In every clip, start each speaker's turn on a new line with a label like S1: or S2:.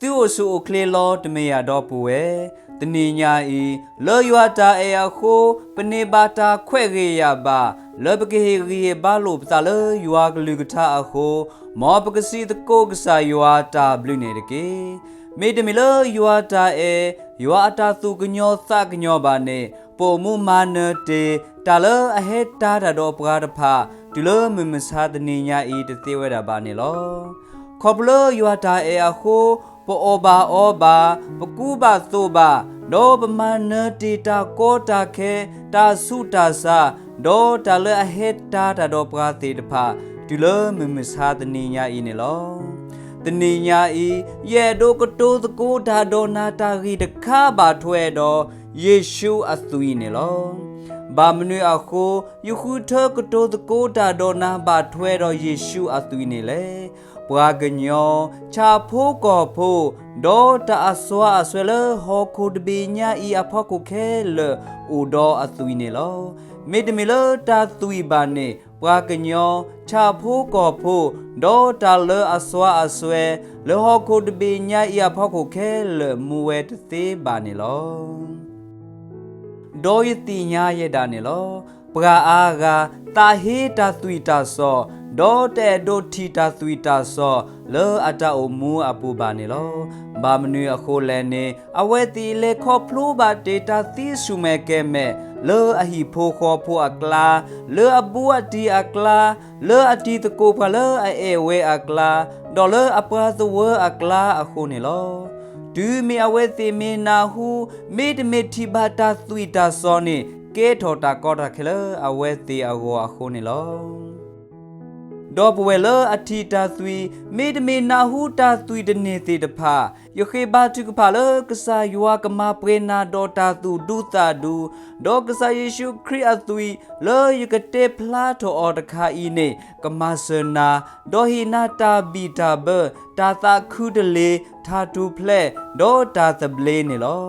S1: သူ့အဆူကလေလောတမေရတော့ပူဝဲတနေညာဤလောယွာတာအေအခုပနေပါတာခွဲ့ရေရပါလောပကေရီဘာလို့ပစာလယွာကလူကထာအခုမောပကစီတကိုကဆာယွာတာဘလူနေတကေမေတမီလောယွာတာအေယွာတာသူကညောသကညောပါနေပိုမှုမာနတေတာလအဟေတာတော်ပကားတဖာဒီလိုမမစာတနေညာဤတသေးဝဲတာပါနေလောခေါပလောယွာတာအေအခုပိုဘာပကူဘာသိုဘာဒေါ်ပမာနတီတာကိုတာခဲတာဆုတာစာဒေါ်တာလအဟေတာတော်ပကားတေတဖာဒီလိုမမစာတနေညာဤနေလောတနေညာဤရဲ့ဒိုကတိုးတကိုဒါဒေါ်နာတာဂီတခါပါထွဲတော့ယေရှုအသွီနေလောဘာမနွေအခုယခုထကတိုးတကိုဒါဒေါ်နာပါထွဲတော့ယေရှုအသွီနေလေဘွာကညောချာဖိုးကောဖိုးဒေါ်တာအစွာအဆွဲလဟောခုဒဘီညာဤအဖောက်ကိုခဲလဥဒေါ်အသွီနေလောမေတမီလတာသွီပါနေဘွာကညောချာဖိုးကောဖိုးဒေါ်တာလအစွာအဆွဲလဟောခုဒဘီညာဤအဖောက်ကိုခဲလမူဝဲတသေးပါနေလောဒေါ်ယတိညာရဲ့တာနေလောပရာအားကတာဟေတာသွီတာစောဒေါ်တဲ့ဒိုတီတာသွီတာစောလောအတာအမူအပူပါနေလောဘာမနွေအခုလဲနေအဝဲတီလေခေါဖလိုပါဒေတာသီစုမဲကဲမဲလောအဟိဖိုခေါဖိုအကလာလောအဘူအတီအကလာလောအတီတကိုပလောအေဝဲအကလာဒေါ်လောအပရာသဝအကလာအခုနေလောဒူမီအဝဲတီမီနာဟုမေတမေတီဘာတာသွီတာစောနေကဲထော်တာကောတာခဲလအဝဲတီအကိုအခုနေလောဒေါ်ပဝဲလအတီတာသွီမေတမေနာဟုတာသွီတနေသေးတဖာယခေဘာတုကဖာလကဆာယွာကမပရေနာဒေါ်တာသူဒုတာဒူဒေါ်ကဆာယေရှုခရစ်အသွီလောယကတေဖလာထောအော်တခါဤနေကမဆနာဒေါ်ဟီနာတာဘီတာဘတာတာခုဒလေထာတူဖလက်ဒေါ်တာသဘလေနေလော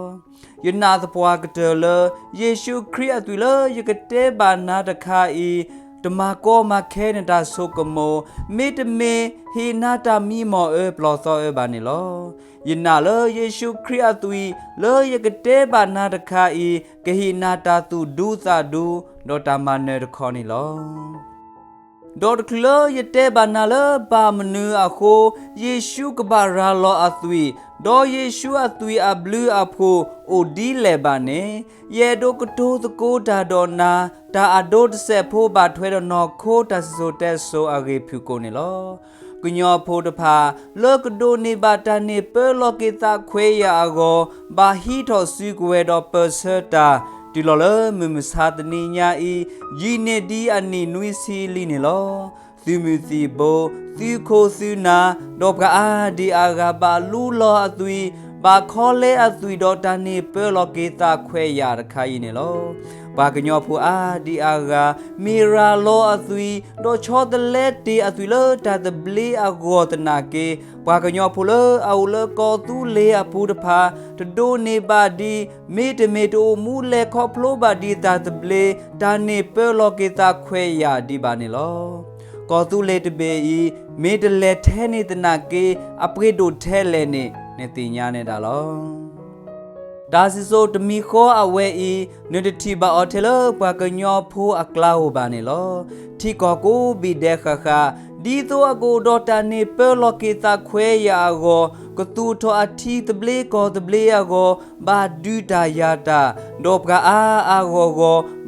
S1: ယနာသပွားကတလယေရှုခရစ်အသွီလောယကတေဘာနာတခါဤတမကောမခဲနေတာဆုကမောမေတမေဟေနာတာမီမောပလောသောဘာနေလောယနာလယေရှုခရစ်အသွီလောယကတေဘာနာတခါဤဂဟိနာတာသူဒုသဒုဒေါ်တာမနေတခေါနေလောဒေါ်ကလယတေဘာနာလဘာမနူအခုယေရှုကဘာရာလောအသွီဒေါ်ယေရှုအသွီအဘလူအဖိုအိုဒီလေဘာနေယေဒိုကတိုးတကိုဒါဒေါ်နာတာအဒိုတဆက်ဖိုးဘာထွဲတော့နော်ခိုးတဆိုတဲဆိုအဂေဖြူကိုနေလောကညောဖိုးတဖာလောကဒိုနေဘာတာနေပေလောကေတာခွေယာကိုဘာဟီထောစီကွေတော့ပစတာဒီလောလမမစာတနီညာဤယီနေဒီအနီနွီစီလီနေလောသီမီစီဘိုသီခိုစီနာဒေါပအာဒီအာဂဘာလူလောအသွီဘာခေါ်လေအသွီဒေါ်တာနေပေလောကေတာခွဲရတခိုင်းနေလောဘာကညောဖူအာဒီအာဂါမီရာလောအသွီဒေါ်ချောတလက်တီအသွီလောတာတဘလီအဂောတနာကေဘာကညောဖူလောအဝလကောတူလေအပူတဖာတဒိုနေပါဒီမေတမေတိုမူလေခေါဖလိုပါဒီတာတဘလီတာနေပေလောကေတာခွဲရဒီပါနေလောကောတူလေတပေဤမေတလေထဲနေတနာကေအပရိဒိုထဲလေနေတင်ညာနေတာလောဒါစီဆိုတမီခေါ်အဝဲဤနတတိဘာအော်တယ်ပကညောဖိုးအကလာဟိုဘာနေလောထီကောကိုဘီဒေခခဒီတော့အကိုဒေါ်တာနေပေလောကေတာခွဲရာကိုကတူထောအထီတဘလေကောတဘလေယာကိုဘာဒူတာယာတာဒေါပကအာကို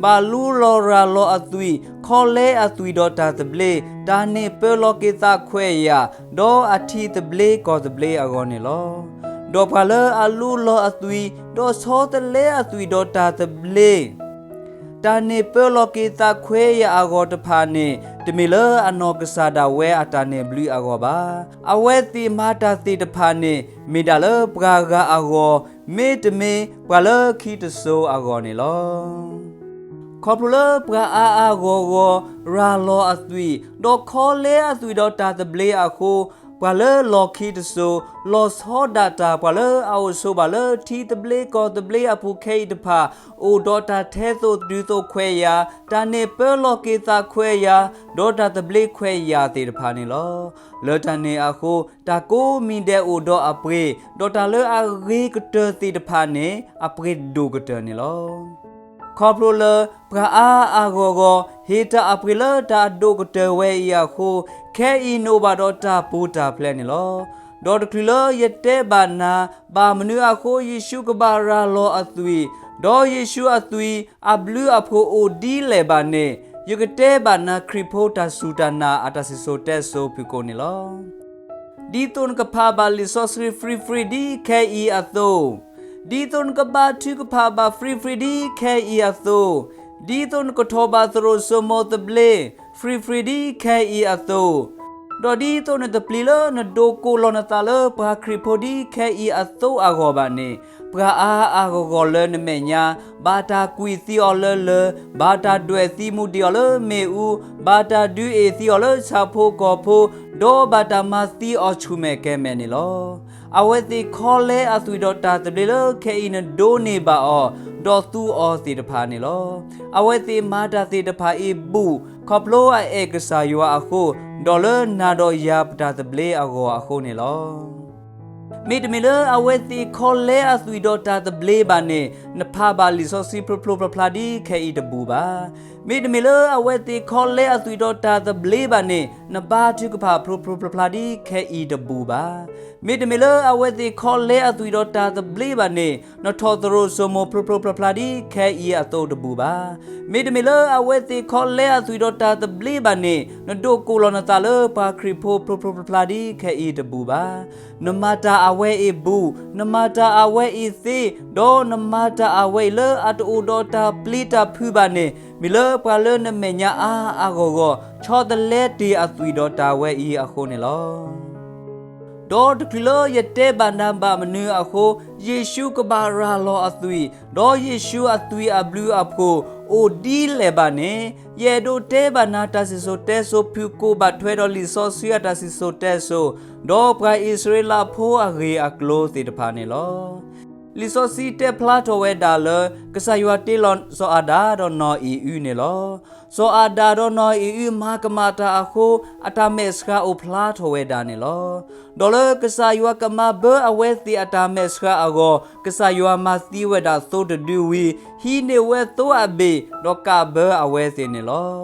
S1: ဘာလူလောရာလောအသွီခေါ်လေအသွီဒေါ်တာတဘလေတာနေပေလောကေတာခွဲရာဒေါ်အထီတဘလေကောတဘလေအကိုနေလောဒေါ်ဖလာအလူလောအသွီဒေါ်စောတလေအသွီဒေါ်တာတဘလေတာနေပေလောကေတာခွဲရအဂောတဖာနေတမီလအနောကစားတာဝဲအတာနေဘလူအဂောပါအဝဲတိမာတာတိတဖာနေမိဒါလပရာဂအဂောမေတမေပလခီတဆိုအဂောနေလောခေါပလပရာအာဂောရာလောအသွီဒေါ်ခေါ်လေအသွီဒေါ်တာတဘလေအခု ปะเลลอคิดโซลอสฮอดาตาปะเลเอาโซบะเลทีตะเบลกอตะเบลอปูเคดพาโอดอตาเทโซดูโตเควยาตาเนเปลอเกตาเควายาดอตาตะเบลเควายาติดพานิลอเลตาเนอาโคตาโกมินเดโอดออเปดอตาเลอาเรกเตติดพาเนอเปดูกเตนิลอขอบโลเลพระอาโกโกเฮตาอเปเลตาดูกเตเวยาโคแค่อินโนบาดอตาปูตาเพลนิลอดอตคลิลเยเตบานาบามนุอาโคเยชูกบาราโลอตุยดอเยชูอตุยอับลูอโพโอดีเลบาเนยกเตบานาคริโพตาสุตานาอัตสิโซเตโซปิโกนิลอดีตุนกพาบาลิโซสฟรีดีแค่อีอโตดีตุนกบาทุกพาบาฟรีดีแค่อีอโตดีตุนกทบาตโรโซโมตเบลฟรีดีแค่อีอโตดอดีตุนตะปลีเลนโดโกโลนตาเลปาคริโพดีแค่อีอโตอากอบานีปราอาโกโกเลนเมญาบาตากุยซิออเลบาตาดวยซิมูดิอเลเมอูบาตาดูเอซิอเลชาโพกอโพโดบาตามาซิออชูเมเกเมนิโลအဝဲတိခေါ်လဲအသွေတော်တာတလေလခဲအင်းဒိုနေပါအောဒေါ်သူအောစီတဖာနေလောအဝဲတိမာတာစီတဖာအဘူးခေါပလိုအေကဆာယောအခုဒေါ်လနာတော်ယာပတာတပလေအကောအခုနေလောမိတမီလအဝဲတိခေါ်လဲအသွေတော်တာတပလေပါနေနဖာပါလီဆိုစီပလပဖလာဒီခဲအီတဘူးပါမိတမီလအဝဲတိခေါ်လဲအသွေတော်တာတပလေပါနေနဘာထုကဖာပလဖလာဒီခဲအီတဘူးပါမိတမီလအဝဲတိခေါ်လဲအသွေတော်တာတပလေပါနေနထောသရိုဆိုမိုပလဖလာဒီခဲအီအတောတဘူးပါမိတမီလအဝဲတိခေါ်လဲအသွေတော်တာတပလေပါနေနဒိုကိုလောနတာလပါခရီဖိုပလဖလာဒီခဲအီတဘူးပါနမတာအဝဲအဘူးနမတာအဝဲအစီဒေါ်နမတာအဝဲလအတူဒေါ်တာပလီတာဖူပါနေမီလပါလနမေညာအာဂောဂောချောတလဲတီအသွေတော်တာဝဲဤအခုနေလောဒေါ်တကလယတေဘန္နဘာမနူအခုယေရှုကဘာရာလောအသွေဒေါ်ယေရှုအသွေအဘလူအဖိုအိုဒီလေဘာနေယေဒိုတေဘနာတဆီဆိုတဲဆိုဖြူကိုဘထွဲတော်လီဆိုဆွေတဆီဆိုတဲဆိုဒေါ်ပရာဣသရေလဖိုအဂေအကလိုတေတဖာနေလောလီဆိုစီတေဖလာတိုဝဲဒါလကဆာယွာတေလွန်ဆိုအာဒါဒေါ်နော်အီယူနေလောဆိုအာဒါဒေါ်နော်အီယူမာကမာတာအခုအတာမက်စကာအိုဖလာတိုဝဲဒါနေလောဒေါ်လကဆာယွာကမာဘအဝဲစီအတာမက်စကာအကိုကဆာယွာမာစီဝဲဒါသိုတဒူဝီဟီနေဝဲသိုအဘေဒေါ်ကဘအဝဲစီနေလော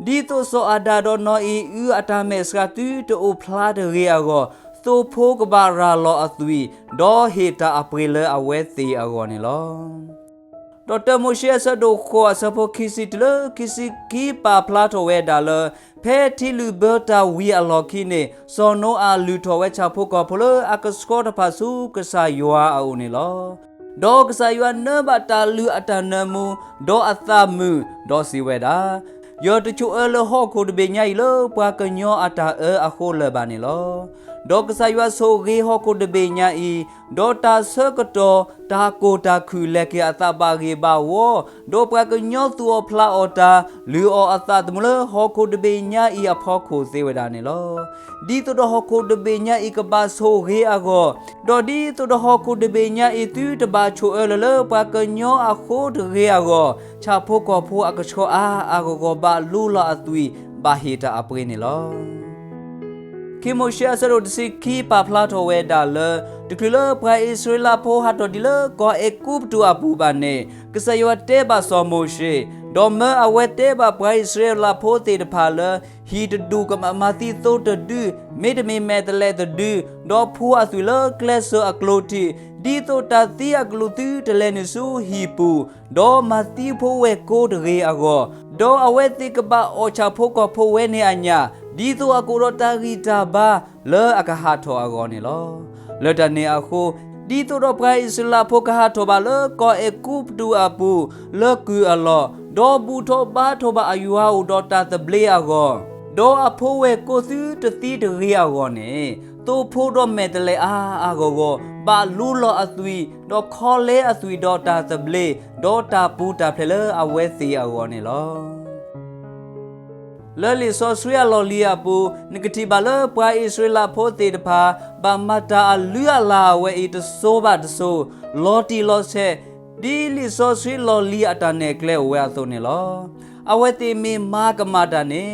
S1: ဒီတိုဆိုအာဒါဒေါ်နော်အီယူအတာမက်စကာတူတိုဖလာတရေအကိုသိုဖိုးကဘာရာလောအသွီဒေါ်ဟေတာအပရီလအဝဲစီအကောနေလောဒေါက်တာမိုရှေဆဒိုခိုအစဖိုခီစီတလခီစီကီပါဖလာတိုဝဲဒါလဖဲတီလူဘတာဝီအလော်ခီနေစောနိုအာလူထော်ဝဲချဖို့ကောဖလအကစကောတဖာစုကဆာယွာအုံနေလောဒေါ်ကဆာယွာနဘတာလူအတနမူဒေါ်အသမူဒေါ်စီဝဲဒါယောတချူအလဟောခိုဒဘေညိုင်လောပွာကညောအတာအခုလဘာနေလောဒေါကဆာယွာဆိုဂေဟကိုဒဘေညာဤဒေါတာဆကတောတာကိုတာခူလက်ကေအသပါဂေဘာဝဒေါပကညောသူအဖလာအောတာလူအောအသတမလဟောကိုဒဘေညာဤအဖောခိုစေဝဒနေလောဒီတတော်ဟောကိုဒဘေညာဤကဘာဆိုဂေအကောဒေါဒီတတော်ဟောကိုဒဘေညာဤသူတဘာချိုအလလပကညောအခုဒဂေအကောချာဖို့ကောဖို့အကချောအာဂောဂောဘာလူလာအသွီဘာဟီတာအပရိနေလောကိမိုရှေဆရိုဒစီကီပါဖလာတိုဝဲဒါလတကလပရာဣသရေလဖိုဟာတိုဒီလကောအကုပတူအပူပါနေကဆယောတေဘာဆောမိုရှေဒေါ်မအဝဲတေဘာပရာဣသရေလဖိုတေတဖာလဟီတဒူကမမာတိသောတဒူမေတမေမဲတလဲတဒူဒေါ်ဖူအသွေလကလဆအကလိုတီဒီတိုတာတိအကလူတီတလဲနဆူဟီပူဒေါ်မာတိဖိုဝဲကိုတရေအကောဒေါ်အဝဲတိကဘာအောချာဖိုကောဖိုဝဲနေအညာဒီတိုအကိုရတာဂီတာဘာလဲအကဟာထောအကောနေလောလတနေအခုဒီတိုတော့ပရိုင်စလာဖိုကဟာထောဘာလဲကောအကုပတူအပူလဲကူအလောဒေါ်ဘူးထောဘာထောဘာအယူဟာဒေါ်တာတဘလေအကောဒေါ်အဖိုးဝဲကိုစုတတိတရေအကောနေတိုးဖိုးတော့မဲတလေအာကောကောဘာလူလောအသွီဒေါ်ခေါ်လဲအသွီဒေါ်တာတဘလေဒေါ်တာပူတာဖလေအဝဲစီအကောနေလောဒ เลลิโซสวยลอลีอาปูนกติบาเลปาอิสราเอลโพเตตพาบามาตาอลือลาเวอิตโซบาตโซลอติลอเซดีลิโซสวยลอลีอาตาเนกเลเวอโซเนลอအဝဲတိမေမာကမာတာနေ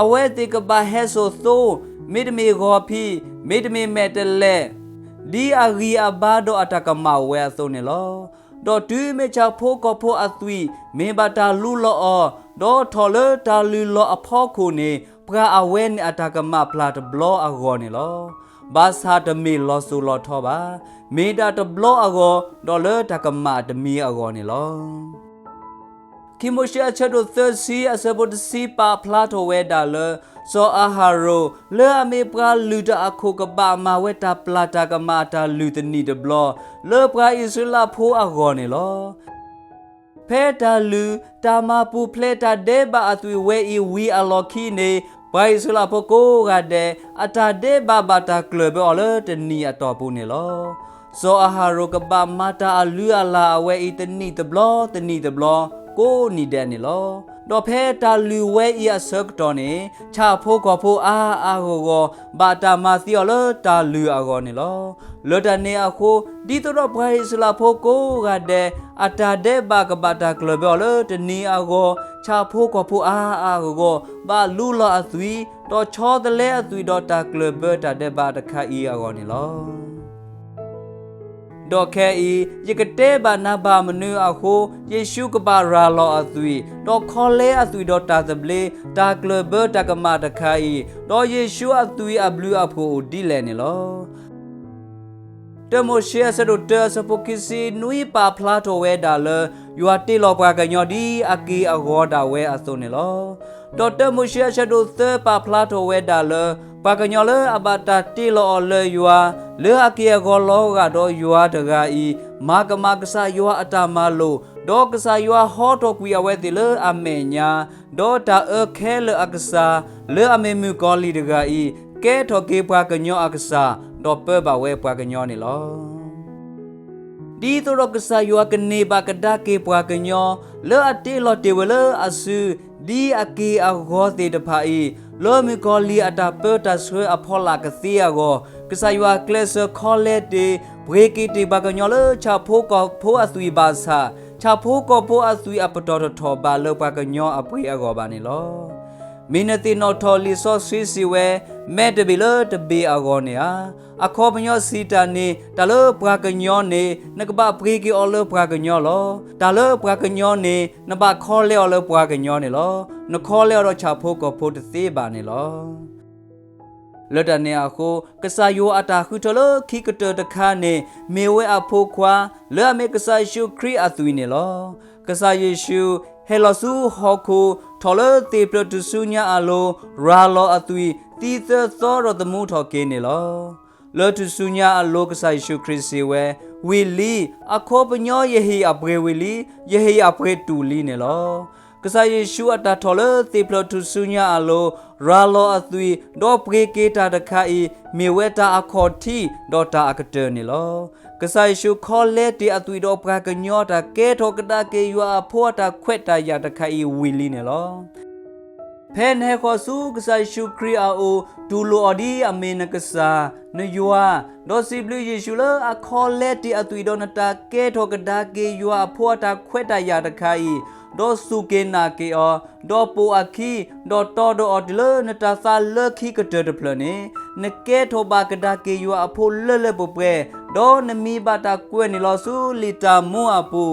S1: အဝဲတိကဘာဟဲဆိုသို့မေတမေဂောဖီမေတမေမဲတလဲဒီအဂီအဘာဒိုအတကမဝဲဆိုနေလောဒေါ်တူမေချာဖိုးကဖိုးအသွီမေဘတာလူလောဒေါ်ထော်လတာလူလောအဖောခုနေပရာအဝဲနေအတကမဖလာတဘလောအဂောနေလောဘာသာတမေလောဆူလောထောပါမေတာတဘလောအဂောဒေါ်လတကမတမီအဂောနေလောคิโมเชียชดูเตอร์ซีอาเซบดซีปาพลาโตเวดาเลโซอาฮาโรเลอเมปราลูดาอโคกบามาเวตาปลาตากมาตาลูตนีเดบลอเลอปราอิสราโพอากอเนลอเพตาลูตามาปูเพลตาเดบาอตุเวอีวีอลอคีเนปราอิสราโพโกกาเดอาตาเดบาบาตากลเบอเลตนีอตอปูเนลอโซอาฮาโรกบามาตาอลูอาลาเวอีตนีเดบลอตนีเดบลอကိုနီဒန်နီလောတော့ဖဲတာလူဝဲဤအစကတော်နေချဖိုးကောဖိုးအာကိုဘာတာမာစီော်လတာလူအကောနေလောလောတနေအခုဒီတော့ဘိုင်စလာဖိုးကိုကတဲ့အတာတဲ့ဘာကဘာတာကလဘောလတနီအကောချဖိုးကောဖိုးအာကိုဘာလူလောအသွီတော့ချောတလဲအသွီတော့တာကလဘတာတဲ့ဘာတခါဤအကောနေလောဒေါ်ခဲဤယကတဲဘာနာဘာမနုအခုယေရှုကဘာရာလောအသွီဒေါ်ခေါ်လဲအသွီဒေါ်တာသဘလေတာကလဘတာကမတခိုင်ဒေါ်ယေရှုအသွီအဘလူအဖို့ဒီလဲနေလောတမိုရှေဆဒိုတဆပိုကီစီနွီပါဖလာတိုဝဲဒါလယူအတေလောပါကညောဒီအကီအဂောဒါဝဲအစုံနေလောဒေါ်တမိုရှေဆဒိုသပါဖလာတိုဝဲဒါလပါကညောလအဘတာတေလောလေယူအလေအကီအဂောလောကတော့ယူအတကဤမာကမကဆာယူအတာမလို့ဒေါကဆာယူဟောတော့ကွေအဝဲတိလအမေညာဒေါ်တာခဲလအကဆာလေအမေမူကောလီတကဤကဲထော်ကေပါကညောအကဆာဒေါ်ပဘဝဲပါကညောနေလောဒီတော့ကဆာယောကနေပါကဒါကေပွားကညောလောအတေလောတေဝလအဆူဒီအကေအဂောတေတဖာဤလောမီကောလီအတာပတာဆွေအဖောလာကစီယာကိုကဆာယောကလစခေါ်လက်တေဘရေကီတေပါကညောလချဖိုးကောဖိုးအသွီပါစာချဖိုးကောဖိုးအသွီအပတော်ထောပါလောပါကညောအပွေအဂောပါနေလောမင်းတိနောထော်လီဆောဆွေစီဝဲမဲတဘီလတဘေအဂောနေဟာအခေါ်ပညောစီတာနေတလပရာကညောနေနကပပရီကီအော်လပရာကညောလောတလပရာကညောနေနဘခေါ်လေအော်လပရာကညောနေလောနခေါ်လေတော့ချဖို့ကဖို့တသေးပါနေလောလတနေအခုကဆာယောအတာခုထလခိကတတခါနေမေဝဲအဖို့ခွာလဲမေကဆာရှုခရီအသွီနေလောကဆာယေရှုဟေလဆူဟောခုထော်လတေပရတုဆုညာအလိုရာလောအသွီတီသသောရတမှုထော်ကင်းနေလောလောတုဆုညာအလိုကဆာယေရှုခရစ်စီဝဲဝီလီအခောပညောယေဟီအပရေဝီလီယေဟီအပရေတူလီနေလောကဆာယေရှုအတာထော်လတေပရတုဆုညာအလိုရာလောအသွီဒေါ်ပရေကေတာတခါဤမေဝဲတာအခောတီဒေါ်တာအကတနေလောကဆာယေရှုခေါ်လက်တီအသွီဒေါ်ပရာကညောတာကဲထောကတာကေယွာဖောတာခွက်တာရတခါဤဝီလီနေလောဖဲနေခေါ်စုကဆာယေရှုခရီအာအိုဒူလိုအဒီအမေနကဆာနယွာဒေါ်စီဘလူယေရှုလာအခေါ်လက်တီအသွီဒေါ်နတာကဲထောကတာကေယွာဖောတာခွက်တာရတခါဤဒေါ်စုကေနာကေအောဒေါ်ပိုအခီဒေါ်တော်ဒေါ်ဒလနတာဆာလခီကတတပလနေနကဲထောဘာကဒါကေယွာအဖိုလလပပွဲဒေါ်နမီဘာတာကွဲ့နေလောဆူလီတာမွန်အပူ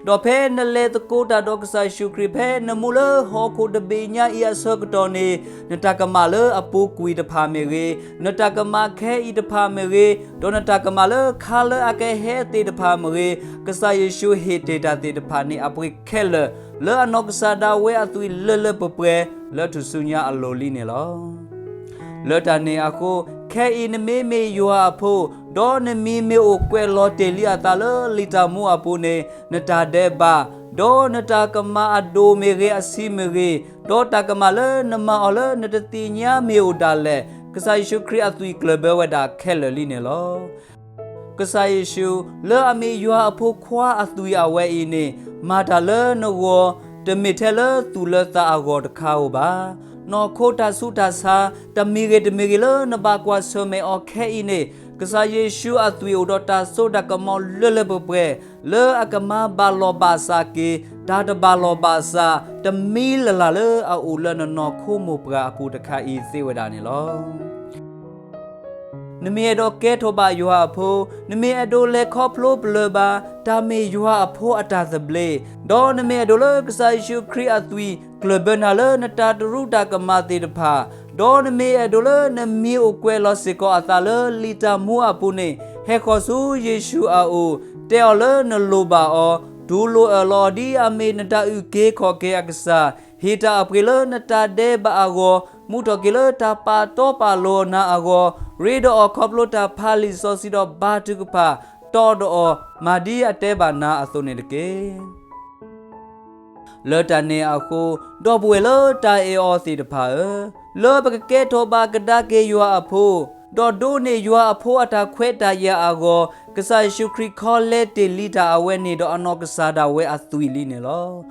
S1: ဒေါ်ဖဲနလေတကိုတာဒေါကဆာရှုခရီဖဲနမူလဟောခုတဘေညာအီအဆောကတော်နေနတကမလအပူကွီတဖာမေရေနတကမခဲဤတဖာမေရေဒေါနတကမလခါလအကဲဟဲတေတဖာမေရေကဆာယေရှုဟေတေတာတေတဖာနေအပွေခဲလလောအနောကဆာဒါဝဲအသွီလလပပွဲလောထုဆုညာအလိုလီနေလောလောတနေအခုခဲဤနမေမေယောအဖို့ဒေါ်နမီမေအိုကွဲလောတေလီအတာလလီတာမူအပူနေနတာဒေဘာဒေါ်နတာကမအဒိုမေရေအစီမေရေဒေါ်တာကမလနမအလနတတိညာမေအိုဒါလေကဆာယေရှုခရစ်အသွီကလဘဝဒါခဲလလီနေလောကဆာယေရှုလောအမေယောအဖို့ခွာအသွီအဝဲဤနေမာတာလနဝတမီထဲလသူလတာအဂောတခါဟောပါ no kota suta sa ta mige le na ba kwa so me o khe ine kasa Yesu atwi odota so da kamo le bopre le akama ba lo ba sa ke da da ba lo ba sa ta mi la le a u le no kho mo pra apu ta kha I se weda ni lo name do ke to ba yo a pho name do le kho phlo ble ba ta me yo a pho ata the ble do name do le kasa Yesu Christ atwi global le na ta ru ta kama te da pha do name do le na mi o kwe lo se ko ata le lita mu apu ne he kho su Yesu a o te o le na lo ba o du lo a lo di a me na ta u ke kho ke aksa hita april na ta de ba ago mu to ke le ta pa to pa lo na ago read o khoplo ta phali so si do ba tu pa to do o ma di ate ba na aso ne de ke le ta ne a ko do bwe le TaEh o si de pha le ba ke to ba ka da ke yo a pho do do ne yo a pho ata khwe ta ya ago kasa Yesu Christ kho le te li ta awe ne do ano kasa da we a tui li ne lo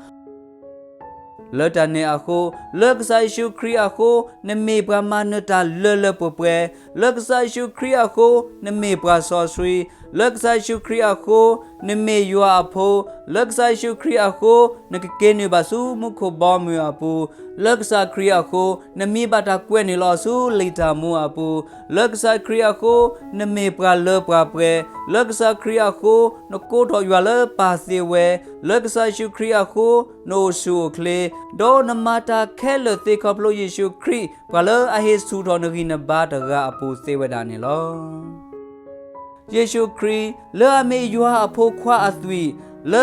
S1: le ta ne a ko le kasa Yesu Christ a ko ne me bra ma ne ta le popre le kasa Yesu Christ a ko ne me bra so sui le kasa Yesu Christ a ko ne me yo a pho le kasa Yesu Christ a ko ne ke ne ba su mu ko ba mu a pu le kasa Christ a ko ne mi ba ta kwe ne lo su le ta mu a pu le kasa Christ a ko ne me bra le bra pre le kasa Christ a ko no ko tho yo le pa se we le kasa Yesu Christ a ko no su kle do na mata khe le te ko plo Yesu Christ ba le a he su tho ne ri na ba ta ga a pu se we da ne lo Yesu Christ le a me yo a pho khwa a twi le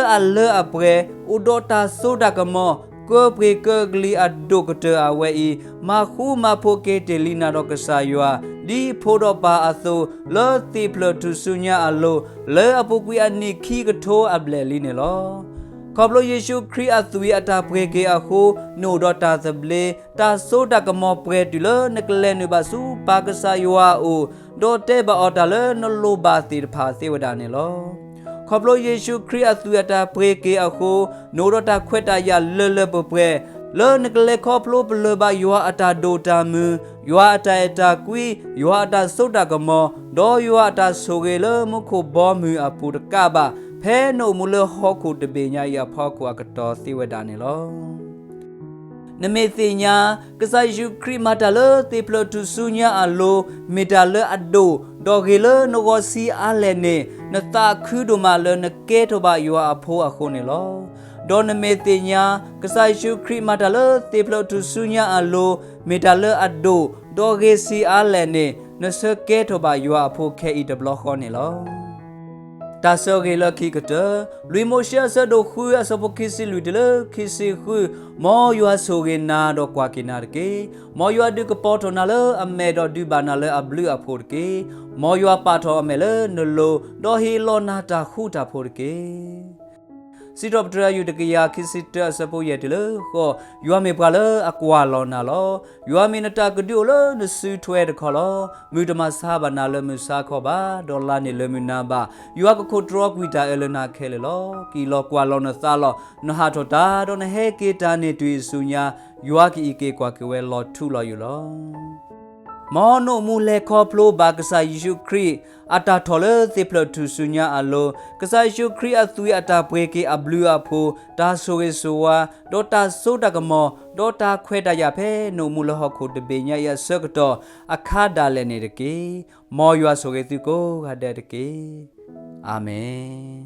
S1: a pre udota so da kamo ko pre ko gli a do ko te a we I ma khu ma pho ke te lina do ka sa yo di pho do pa a so le ti plo tu sunya a lo le a pu kwi a ni khi ka tho a ble li ne lo khop lo Yesu Christ a twi ata pre ke a kho no do ta se ble ta so da kamo pre tu le ne kle ne ba su pa ka sa yo a o do te ba o ta le no lo ba ti pha se wa da ne lo khop lo Yesu Christ a twi ata pre ke a kho no do ta khwet ta ya le popre le ne kle khop lo ble ba yo ata do ta mu yo ata ta kwi yo ata so da kamo do yo ata so ge le mu kho bo mu a pu ta ka ba phe no mu le ho khu te be nya ya pho khu a ka to si wa da ne lo ne me ti nya kasa Yesu Christ ma ta le te plo tu su nya a lo me ta le a do do ge le no go si a le ne na ta khu do ma le na ke to ba yo a pho a kho ne lo do ne me ti nya kasa Yesu Christ ma ta le te plo tu su nya a lo me ta le a do ge si a le ne na se ke to ba yo a pho khe I de blo kho ne lo ta so ge la ki ka ta lui mo sha sa do khu a so po ki si lui de le ki si khu mo yo a so ge na do kwa ki na de ke mo yo a du ko po to na le a me do du ba na le a blu a pho de ke mo yo a pa tho a me le no lo do hi lo na ta khu ta pho de ke si do tra yu de ke ya ki si ta sa po ye de le ko yo a me pa le a kwa lo na lo yo a me na ta ka du le ne su thwe de kho lo mu de ma sa ba na le mu sa kho ba do la ne le mu na ba yo a ko tro kwi ta ele na khe le lo ki lo kwa lo na sa lo na ha tho ta do ne he ke ta ne twi su nya yo a ki ke kwa ke we lo thu lo yu lo mo no mu le kho plo ba ka sa Yesu Christ ata thole te plo tu sunya a lo ka sa Yesu Christ a tui ata pwe ke a blu a pho ta so ge so wa do ta so ta ka mo do ta khwe ta ya phe no mu lo ho kho de be nya ya so ka to a kha da le ne de ke mo yo so ge tu ko ga de ke amen